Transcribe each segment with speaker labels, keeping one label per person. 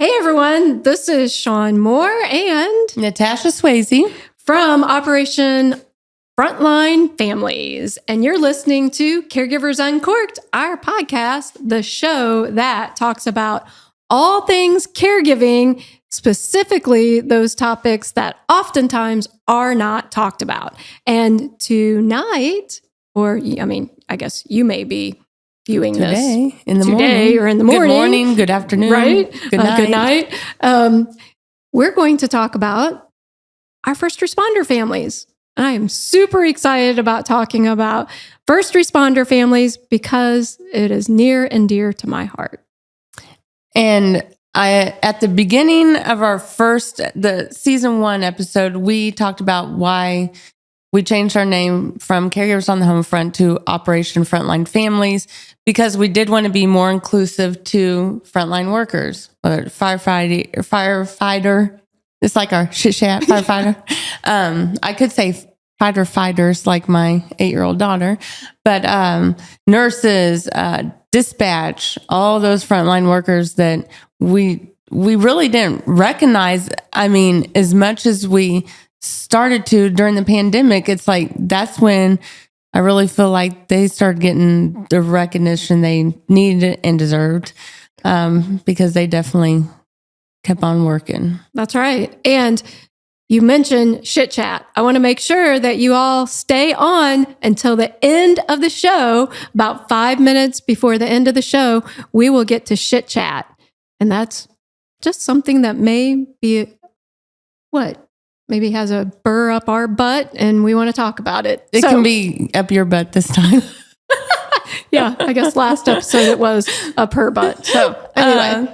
Speaker 1: Hey everyone, this is Sean Moore and
Speaker 2: Natasha Swayze
Speaker 1: from Operation Frontline Families. And you're listening to Caregivers Uncorked, our podcast, the show that talks about all things caregiving, specifically those topics that oftentimes are not talked about. And tonight, I guess you may be viewing
Speaker 2: today,
Speaker 1: this
Speaker 2: in the
Speaker 1: today
Speaker 2: morning.
Speaker 1: or in the morning.
Speaker 2: Good morning, good afternoon,
Speaker 1: right?
Speaker 2: Good night.
Speaker 1: Good night. We're going to talk about our first responder families. I am super excited about talking about first responder families because it is near and dear to my heart.
Speaker 2: And at the beginning of the season 1 episode, we talked about why we changed our name from Caregivers on the Home Front to Operation Frontline Families, because we did want to be more inclusive to frontline workers, whether firefighter. It's like our shit chat firefighter. I could say fighters like my 8-year-old daughter, but nurses, dispatch, all those frontline workers that we really didn't recognize. I mean, as much as we started to during the pandemic, it's like that's when I really feel like they started getting the recognition they needed and deserved, because they definitely kept on working.
Speaker 1: That's right. And you mentioned shit chat. I want to make sure that you all stay on until the end of the show. About 5 minutes before the end of the show, we will get to shit chat. And that's just something that may be maybe has a burr up our butt and we want to talk about it.
Speaker 2: It can be up your butt this time.
Speaker 1: Yeah, I guess last episode it was up her butt. So anyway.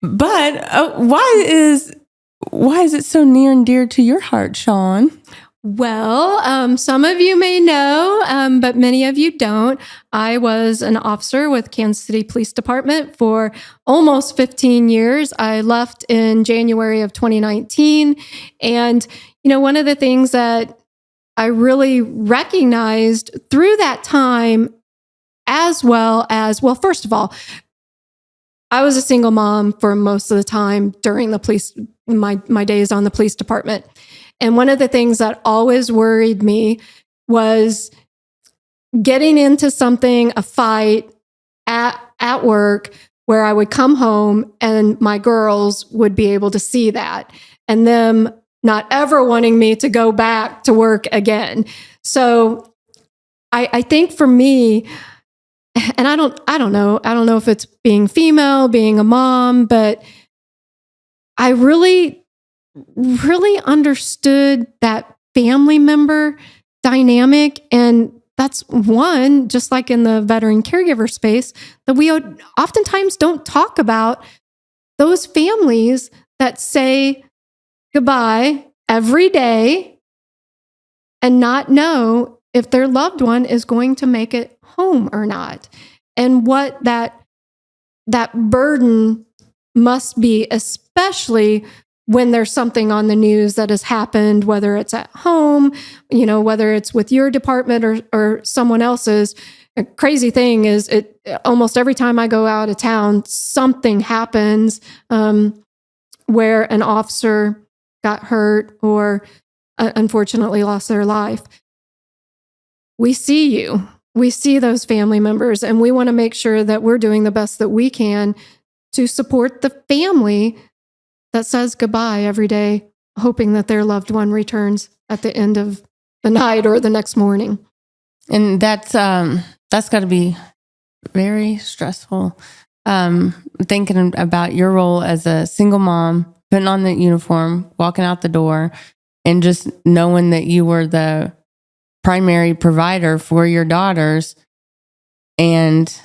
Speaker 2: But why is it so near and dear to your heart, Sean?
Speaker 1: Well, some of you may know, but many of you don't. I was an officer with Kansas City Police Department for almost 15 years. I left in January of 2019. And, one of the things that I really recognized through that time, as well as, first of all, I was a single mom for most of the time during my days on the police department. And one of the things that always worried me was getting into a fight at work where I would come home and my girls would be able to see that and them not ever wanting me to go back to work again. So I think for me, and I don't know if it's being female, being a mom, but I really understood that family member dynamic. And that's one, just like in the veteran caregiver space, that we oftentimes don't talk about those families that say goodbye every day and not know if their loved one is going to make it home or not. And what that burden must be, especially when there's something on the news that has happened, whether it's at home, whether it's with your department or someone else's. A crazy thing is almost every time I go out of town, something happens where an officer got hurt or unfortunately lost their life. We see you. We see those family members, and we want to make sure that we're doing the best that we can to support the family that says goodbye every day, hoping that their loved one returns at the end of the night or the next morning.
Speaker 2: And that's got to be very stressful. Thinking about your role as a single mom, putting on the uniform, walking out the door, and just knowing that you were the primary provider for your daughters and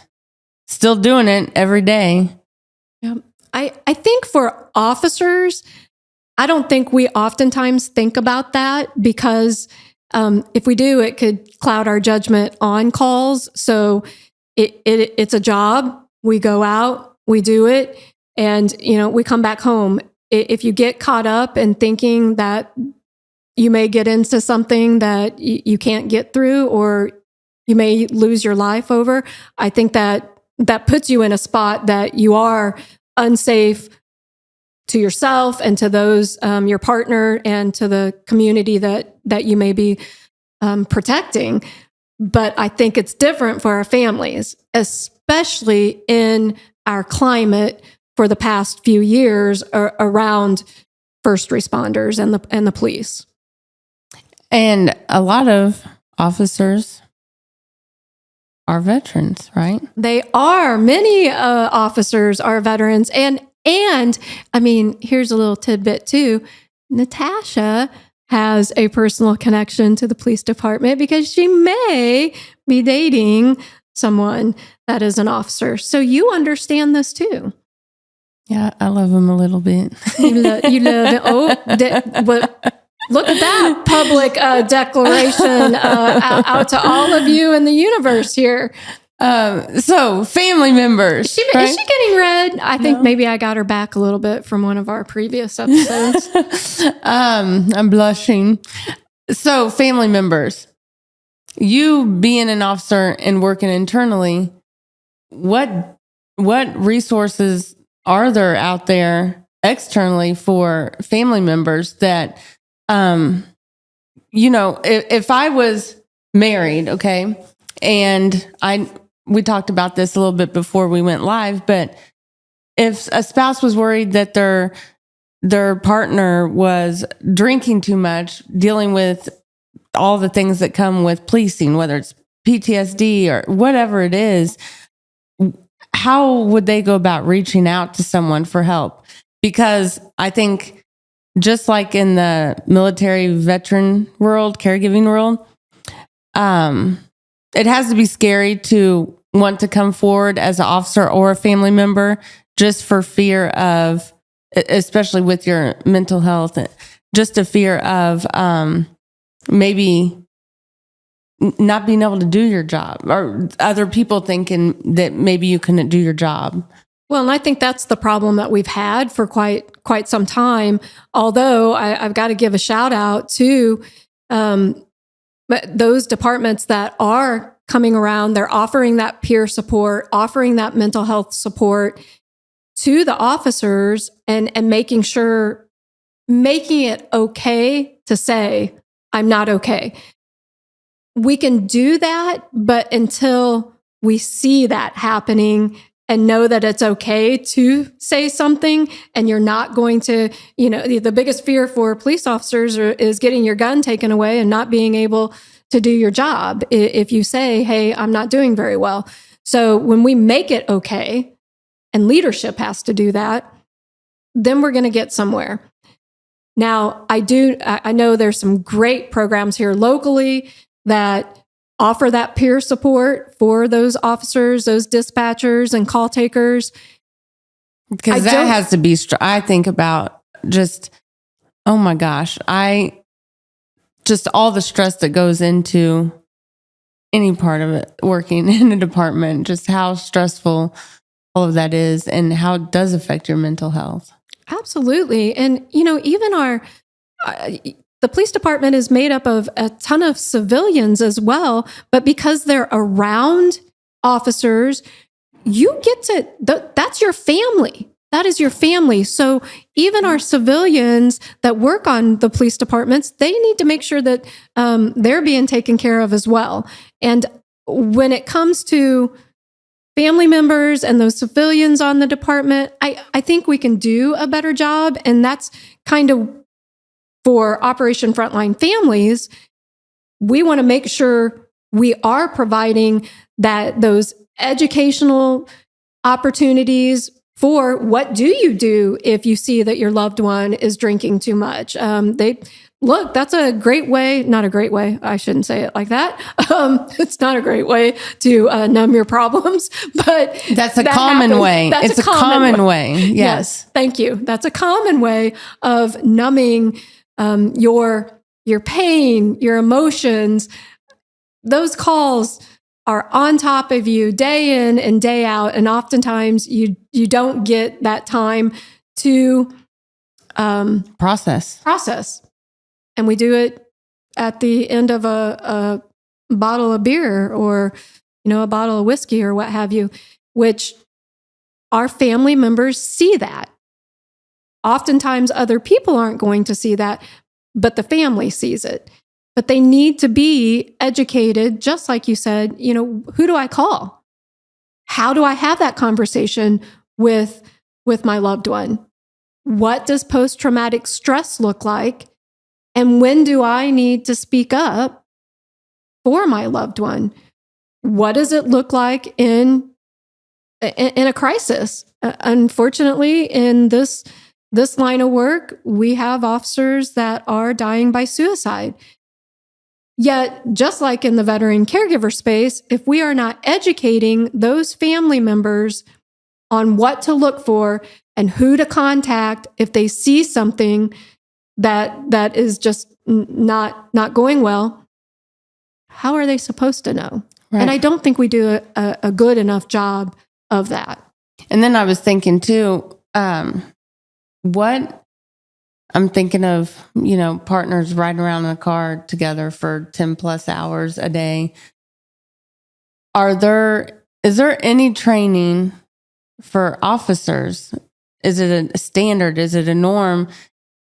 Speaker 2: still doing it every day.
Speaker 1: Yeah. I think for officers, I don't think we oftentimes think about that because if we do, it could cloud our judgment on calls. So it's a job. We go out, we do it, and we come back home. If you get caught up in thinking that you may get into something that you can't get through, or you may lose your life over, I think that puts you in a spot that you are unsafe to yourself and to those, your partner, and to the community that you may be protecting. But I think it's different for our families, especially in our climate for the past few years around first responders and the police.
Speaker 2: And a lot of officers are veterans, right?
Speaker 1: They are. Many officers are veterans. And I mean, here's a little tidbit too. Natasha has a personal connection to the police department because she may be dating someone that is an officer. So you understand this too.
Speaker 2: Yeah, I love him a little bit.
Speaker 1: You love it. Oh, look at that public declaration out to all of you in the universe here.
Speaker 2: So family members.
Speaker 1: Is she getting red? I think maybe I got her back a little bit from one of our previous episodes.
Speaker 2: I'm blushing. So family members, you being an officer and working internally, what resources are there out there externally for family members that, if I was married, okay, and we talked about this a little bit before we went live, but if a spouse was worried that their partner was drinking too much, dealing with all the things that come with policing, whether it's PTSD or whatever it is, how would they go about reaching out to someone for help? Because I think just like in the military veteran world, caregiving world, it has to be scary to want to come forward as an officer or a family member just for fear of, especially with your mental health, just a fear of maybe not being able to do your job or other people thinking that maybe you couldn't do your job.
Speaker 1: Well, and I think that's the problem that we've had for quite some time. Although I've got to give a shout out to those departments that are coming around. They're offering that peer support, offering that mental health support to the officers, and making it okay to say, I'm not okay. We can do that, but until we see that happening and know that it's okay to say something, and you're not going to, the biggest fear for police officers is getting your gun taken away and not being able to do your job if you say, hey, I'm not doing very well. So when we make it okay, and leadership has to do that, then we're going to get somewhere. Now, I know there's some great programs here locally that offer that peer support for those officers, those dispatchers and call takers.
Speaker 2: Because that has to be, I think about just, oh my gosh, just all the stress that goes into any part of it, working in a department, just how stressful all of that is and how it does affect your mental health.
Speaker 1: Absolutely. And, even the police department is made up of a ton of civilians as well, but because they're around officers, you get to, that's your family. That is your family. So even our civilians that work on the police departments, they need to make sure that they're being taken care of as well. And when it comes to family members and those civilians on the department, I think we can do a better job. And that's kind of for Operation Frontline Families. We want to make sure we are providing those educational opportunities for what do you do if you see that your loved one is drinking too much. That's a great way, not a great way, I shouldn't say it like that. It's not a great way to numb your problems, but
Speaker 2: that's a common way. It's a common way. Yes.
Speaker 1: Thank you. That's a common way of numbing your pain, your emotions. Those calls are on top of you day in and day out, and oftentimes you don't get that time to
Speaker 2: process.
Speaker 1: And we do it at the end of a bottle of beer or a bottle of whiskey or what have you, which our family members see that. Oftentimes other people aren't going to see that, but the family sees it. But they need to be educated, just like you said, who do I call? How do I have that conversation with my loved one? What does post-traumatic stress look like? And when do I need to speak up for my loved one? What does it look like in a crisis? Unfortunately, in this line of work, we have officers that are dying by suicide. Yet, just like in the veteran caregiver space, if we are not educating those family members on what to look for and who to contact if they see something that is just not going well, how are they supposed to know? Right. And I don't think we do a good enough job of that.
Speaker 2: And then I was thinking too, what I'm thinking of, partners riding around in a car together for 10 plus hours a day. Is there any training for officers? Is it a standard? Is it a norm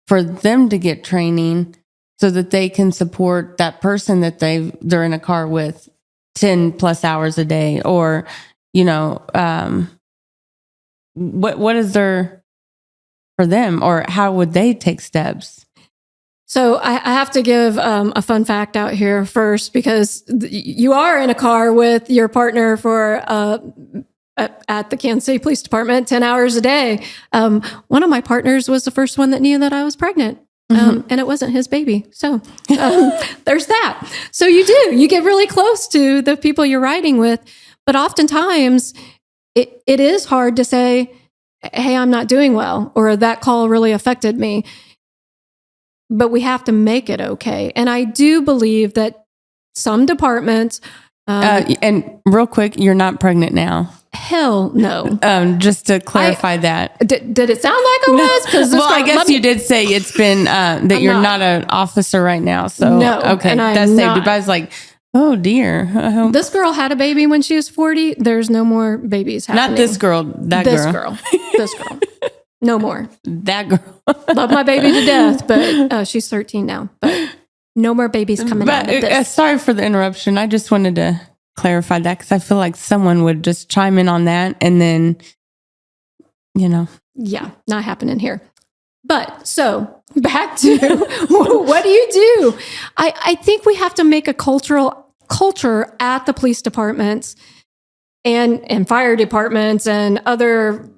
Speaker 2: for them to get training so that they can support that person that they're in a car with 10 plus hours a day? Or, what is there for them, or how would they take steps?
Speaker 1: So I have to give a fun fact out here first, because you are in a car with your partner for at the Kansas City Police Department 10 hours a day. One of my partners was the first one that knew that I was pregnant. And it wasn't his baby. So there's that. So you get really close to the people you're riding with. But oftentimes it is hard to say, hey, I'm not doing well, or that call really affected me. But we have to make it okay. And I do believe that some departments...
Speaker 2: and real quick, you're not pregnant now.
Speaker 1: Hell no.
Speaker 2: Just to clarify that.
Speaker 1: Did it sound like I was?
Speaker 2: Well, I guess you did say it's been that you're not an officer right now. So,
Speaker 1: no,
Speaker 2: okay, that's saved. But I was like, oh dear.
Speaker 1: This girl had a baby when she was 40. There's no more babies happening.
Speaker 2: Not this girl,
Speaker 1: This girl. No more.
Speaker 2: That girl.
Speaker 1: Love my baby to death, but she's 13 now. But no more babies coming out of this.
Speaker 2: Sorry for the interruption. I just wanted to clarify that because I feel like someone would just chime in on that and then,
Speaker 1: Yeah, not happening here. But so back to what do you do? I think we have to make a culture at the police departments and fire departments and other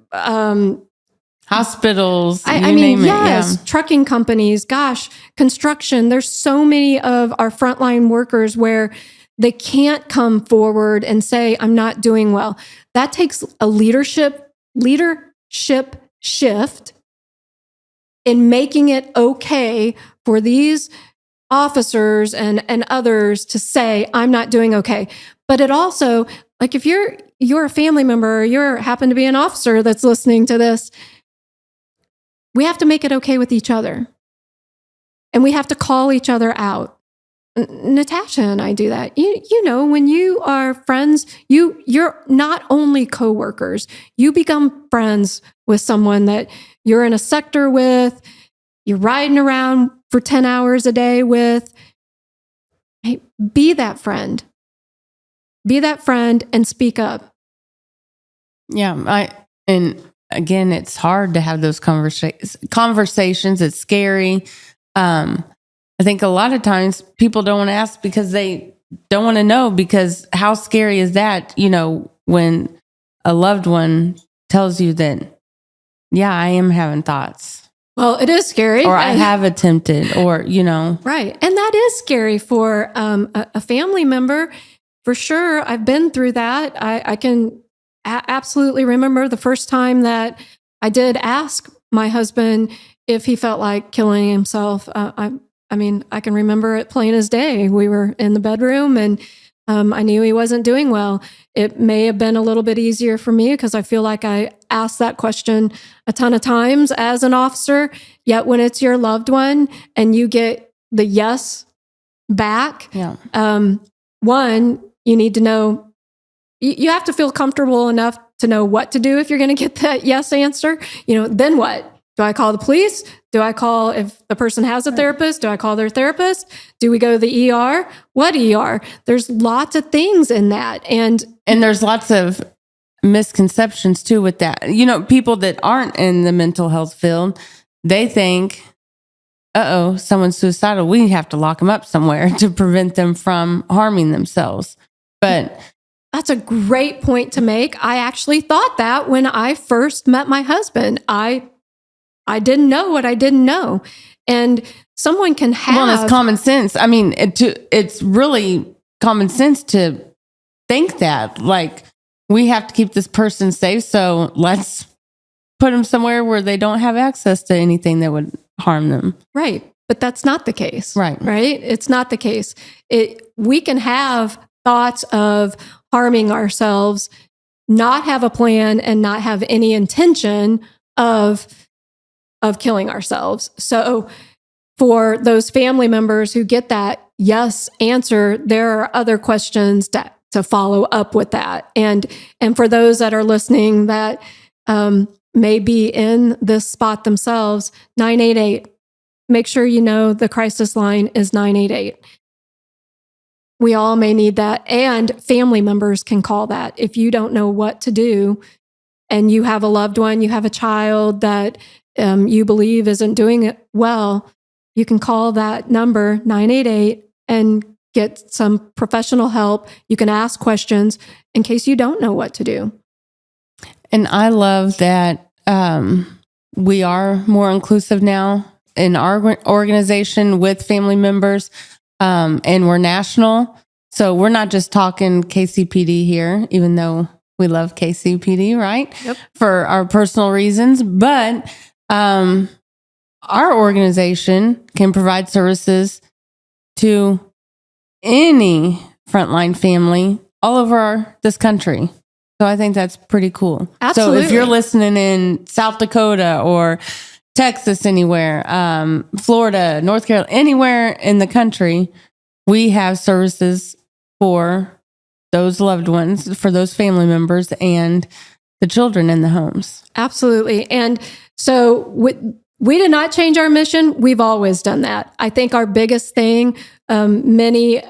Speaker 2: hospitals.
Speaker 1: I mean, yes, trucking companies, gosh, construction. There's so many of our frontline workers where they can't come forward and say, I'm not doing well. That takes a leadership shift in making it okay for these officers and others to say, I'm not doing okay. But it also, like if you're a family member or you happen to be an officer that's listening to this, we have to make it okay with each other. And we have to call each other out. Natasha and I do that. When you are friends, you're not only coworkers, you become friends with someone that you're in a sector with, you're riding around for 10 hours a day with. Hey, be that friend. Be that friend and speak up.
Speaker 2: Yeah, and again, it's hard to have those conversations. It's scary. I think a lot of times people don't want to ask because they don't want to know, because how scary is that, when a loved one tells you that, yeah, I am having thoughts.
Speaker 1: Well, it is scary.
Speaker 2: Or I have attempted, or,
Speaker 1: Right. And that is scary for a family member. For sure. I've been through that. I can absolutely remember the first time that I did ask my husband if he felt like killing himself. I can remember it plain as day. We were in the bedroom and I knew he wasn't doing well. It may have been a little bit easier for me because I feel like I asked that question a ton of times as an officer. Yet when it's your loved one and you get the yes back, one, you need to know, you have to feel comfortable enough to know what to do if you're going to get that yes answer. Then what? Do I call the police? Do I call, if the person has a therapist, do I call their therapist? Do we go to the ER? What ER? There's lots of things in that. And
Speaker 2: there's lots of misconceptions too with that. People that aren't in the mental health field, they think, someone's suicidal. We have to lock them up somewhere to prevent them from harming themselves. But
Speaker 1: that's a great point to make. I actually thought that when I first met my husband. I didn't know what I didn't know. And someone can have...
Speaker 2: Well, it's common sense. I mean, it's really common sense to think that. Like, we have to keep this person safe, so let's put them somewhere where they don't have access to anything that would harm them.
Speaker 1: Right. But that's not the case.
Speaker 2: Right.
Speaker 1: It's not the case. We can have thoughts of harming ourselves, not have a plan, and not have any intention of killing ourselves. So for those family members who get that yes answer, there are other questions to follow up with that. And for those that are listening that may be in this spot themselves, 988, make sure you know the crisis line is 988. We all may need that. And family members can call that. If you don't know what to do and you have a loved one, you have a child that you believe isn't doing it well, you can call that number 988 and get some professional help. You can ask questions in case you don't know what to do.
Speaker 2: And I love that we are more inclusive now in our organization with family members, and we're national. So we're not just talking KCPD here, even though we love KCPD, right?
Speaker 1: Yep.
Speaker 2: For our personal reasons. But our organization can provide services to any frontline family all over this country. So I think that's pretty cool.
Speaker 1: Absolutely.
Speaker 2: So if you're listening in South Dakota or Texas, anywhere, Florida, North Carolina, anywhere in the country, we have services for those loved ones, for those family members and the children in the homes.
Speaker 1: Absolutely. And so we did not change our mission. We've always done that. I think our biggest thing, many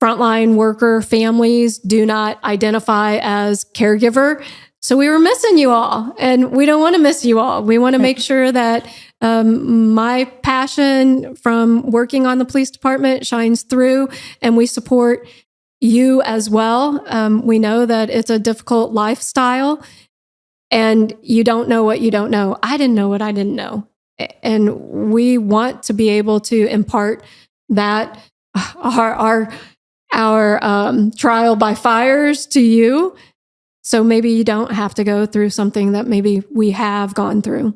Speaker 1: frontline worker families do not identify as caregiver. So we were missing you all, and we don't want to miss you all. We want to make sure that my passion from working on the police department shines through, and we support you as well. We know that it's a difficult lifestyle, and you don't know what you don't know. I didn't know what I didn't know. And we want to be able to impart that, our trial by fires to you. So maybe you don't have to go through something that maybe we have gone through.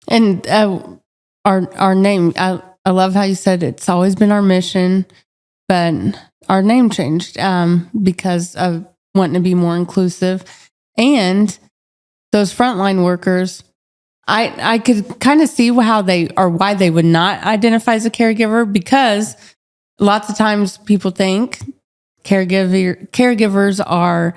Speaker 2: And our name, I love how you said it's always been our mission, but our name changed because of wanting to be more inclusive. And those frontline workers, I could kind of see how why they would not identify as a caregiver, because lots of times people think caregivers are,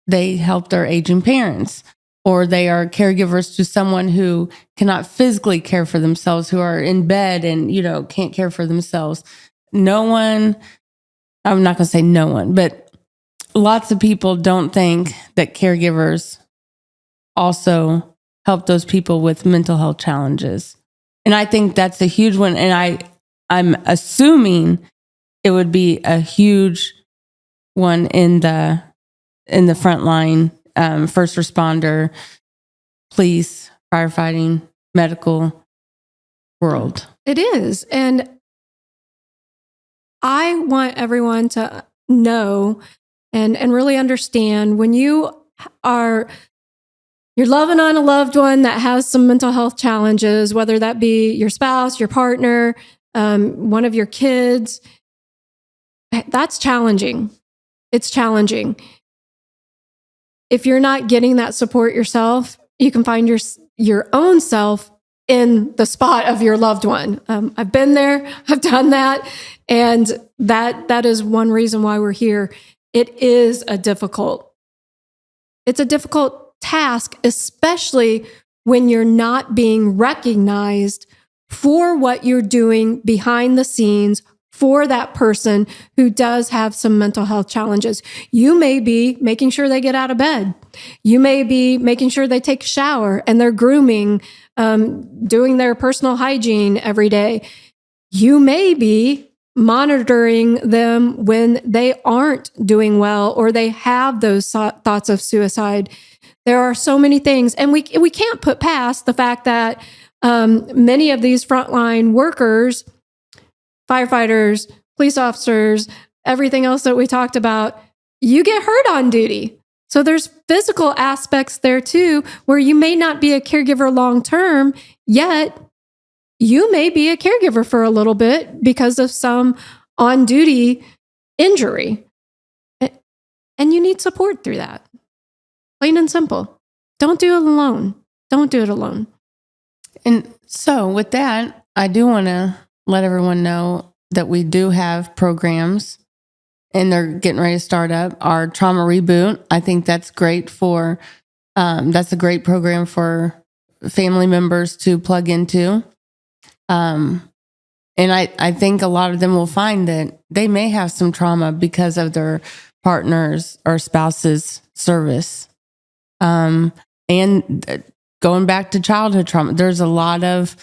Speaker 2: they help their aging parents, or they are caregivers to someone who cannot physically care for themselves, who are in bed and, can't care for themselves. I'm not going to say no one, but lots of people don't think that caregivers also help those people with mental health challenges. And I think that's a huge one. And I'm assuming it would be a huge one in the frontline, first responder, police, firefighting, medical world. It
Speaker 1: is. And I want everyone to know and really understand, when you're loving on a loved one that has some mental health challenges, whether that be your spouse, your partner, one of your kids, that's challenging. It's challenging. If you're not getting that support yourself, you can find your own self in the spot of your loved one. I've been there, I've done that, and that is one reason why we're here. It's a difficult task, especially when you're not being recognized for what you're doing behind the scenes for that person who does have some mental health challenges. You may be making sure they get out of bed. You may be making sure they take a shower and they're grooming, doing their personal hygiene every day. You may be monitoring them when they aren't doing well or they have those thoughts of suicide. There are so many things, and we can't put past the fact that many of these frontline workers, firefighters, police officers, everything else that we talked about, you get hurt on duty. So there's physical aspects there too, where you may not be a caregiver long term, yet you may be a caregiver for a little bit because of some on-duty injury. And you need support through that. Plain and simple. Don't do it alone. Don't do it alone.
Speaker 2: And so with that, I do want to let everyone know that we do have programs and they're getting ready to start up. Our Trauma Reboot, I think that's great for, that's a great program for family members to plug into. And I think a lot of them will find that they may have some trauma because of their partner's or spouse's service. And going back to childhood trauma, there's a lot of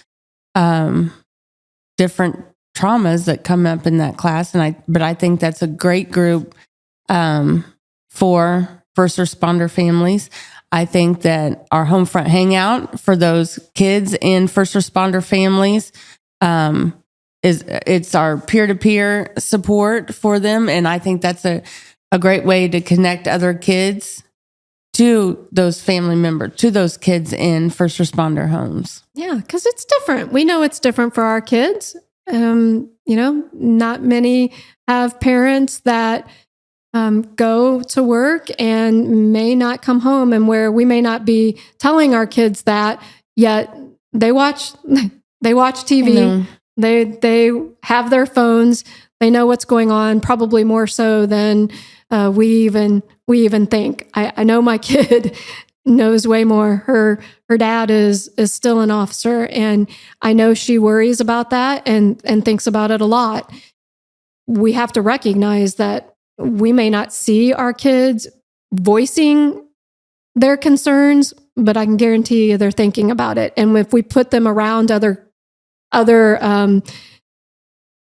Speaker 2: different traumas that come up in that class. But I think that's a great group for first responder families. I think that our Homefront Hangout for those kids in first responder families it's our peer-to-peer support for them. And I think that's a great way to connect other kids to those family members, to those kids in first responder homes.
Speaker 1: Yeah, because it's different. We know it's different for our kids. Not many have parents that go to work and may not come home, and where we may not be telling our kids that, yet they watch TV. They have their phones. They know what's going on, probably more so than we even think. I know my kid knows way more. Her dad is still an officer, and I know she worries about that and thinks about it a lot. We have to recognize that we may not see our kids voicing their concerns, but I can guarantee you they're thinking about it. And if we put them around other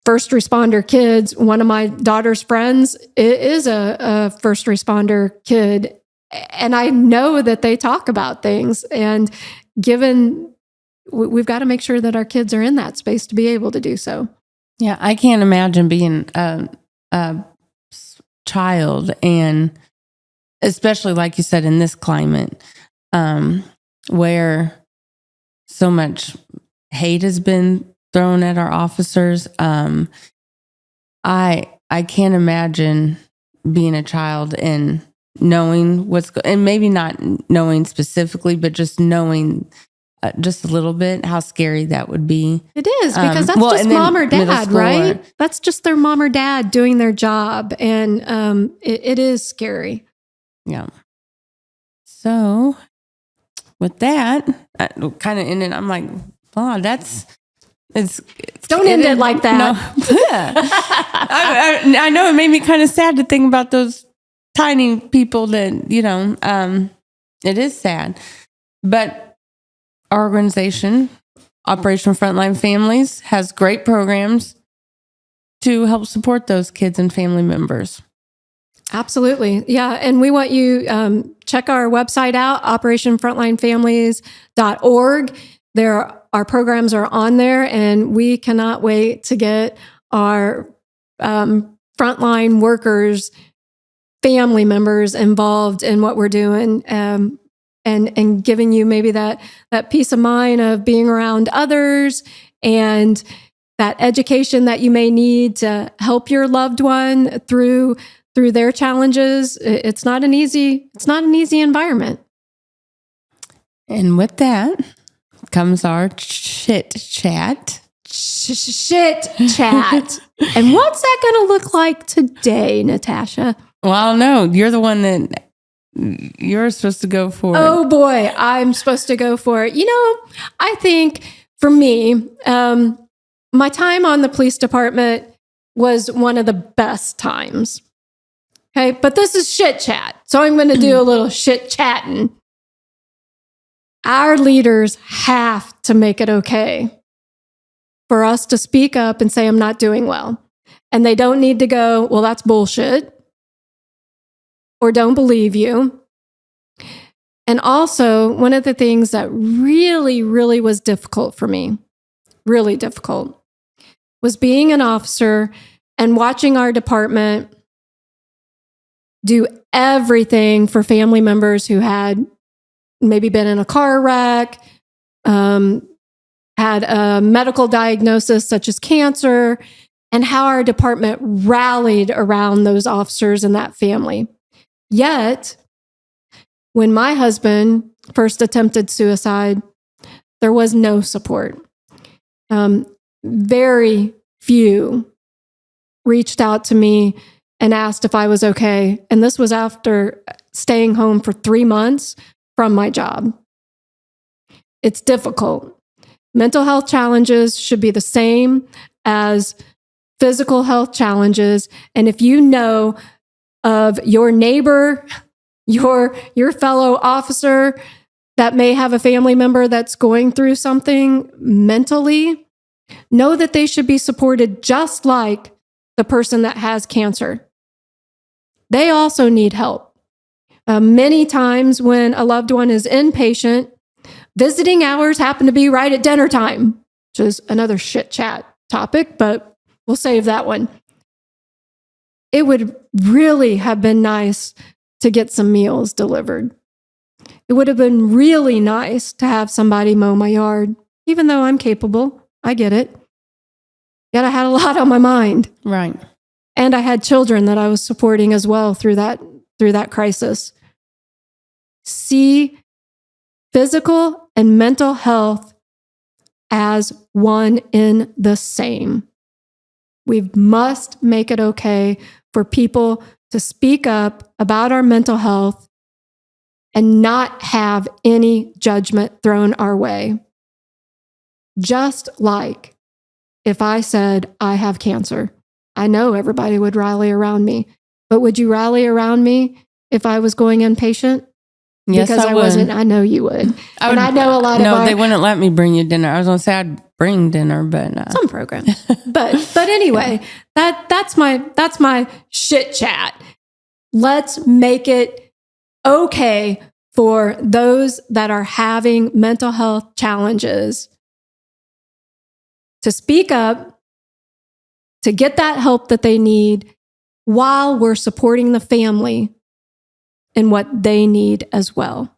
Speaker 1: first responder kids, one of my daughter's friends is a first responder kid, and I know that they talk about things. And we've got to make sure that our kids are in that space to be able to do so.
Speaker 2: Yeah, I can't imagine being a child, and especially like you said in this climate, where so much hate has been thrown at our officers. I can't imagine being a child and knowing and maybe not knowing specifically, but just knowing just a little bit how scary that would be.
Speaker 1: It is, because that's just mom or dad, right? That's just their mom or dad doing their job. And it is scary.
Speaker 2: Yeah. So with that, kind of ended, I'm like, oh, it's
Speaker 1: don't end it like that.
Speaker 2: No. Yeah. I know it made me kind of sad to think about those tiny people that, it is sad. But our organization, Operation Frontline Families, has great programs to help support those kids and family members.
Speaker 1: Absolutely. Yeah. And we want you check our website out, operationfrontlinefamilies.org. Our programs are on there, and we cannot wait to get our frontline workers, family members involved in what we're doing, and giving you maybe that peace of mind of being around others and that education that you may need to help your loved one through their challenges. It's not an easy environment.
Speaker 2: And with that comes our chit chat.
Speaker 1: Chit chat. And what's that going to look like today, Natasha?
Speaker 2: Well, I don't know. You're the one that You're supposed to go for it.
Speaker 1: Oh boy, I'm supposed to go for it. I think for me, my time on the police department was one of the best times. Okay, but this is shit chat. So I'm going to do a little shit chatting. Our leaders have to make it okay for us to speak up and say, I'm not doing well. And they don't need to go, well, that's bullshit, or don't believe you. And also, one of the things that really, really was difficult for me, really difficult, was being an officer and watching our department do everything for family members who had maybe been in a car wreck, had a medical diagnosis such as cancer, and how our department rallied around those officers and that family. Yet, when my husband first attempted suicide, there was no support. Very few reached out to me and asked if I was okay. And this was after staying home for 3 months from my job. It's difficult. Mental health challenges should be the same as physical health challenges. And if you know of your neighbor, your fellow officer that may have a family member that's going through something mentally, know that they should be supported just like the person that has cancer. They also need help. Many times when a loved one is inpatient, visiting hours happen to be right at dinner time, which is another shit chat topic, but we'll save that one. It would really have been nice to get some meals delivered. It would have been really nice to have somebody mow my yard, even though I'm capable. I get it. Yet I had a lot on my mind.
Speaker 2: Right.
Speaker 1: And I had children that I was supporting as well through that crisis. See physical and mental health as one in the same. We must make it okay for people to speak up about our mental health and not have any judgment thrown our way. Just like if I said, I have cancer, I know everybody would rally around me, but would you rally around me if I was going inpatient?
Speaker 2: Yes,
Speaker 1: Because I
Speaker 2: would.
Speaker 1: wasn't. I know you would. And I know a lot of
Speaker 2: No, they wouldn't let me bring you dinner. I was going to say I'd bring dinner, but
Speaker 1: some programs. But anyway, that's my shit chat. Let's make it okay for those that are having mental health challenges to speak up, to get that help that they need while we're supporting the family in what they need as well.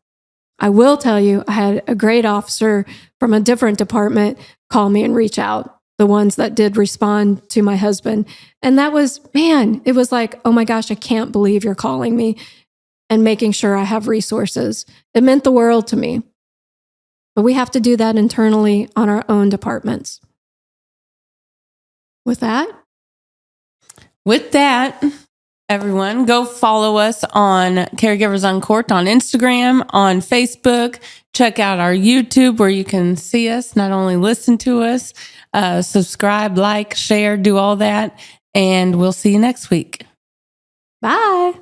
Speaker 1: I will tell you, I had a great officer from a different department call me and reach out, the ones that did respond to my husband. And that was, man, it was like, oh my gosh, I can't believe you're calling me and making sure I have resources. It meant the world to me. But we have to do that internally on our own departments. With that,
Speaker 2: everyone, go follow us on Caregivers on Court on Instagram, on Facebook. Check out our YouTube where you can see us, not only listen to us, subscribe, like, share, do all that. And we'll see you next week.
Speaker 1: bye.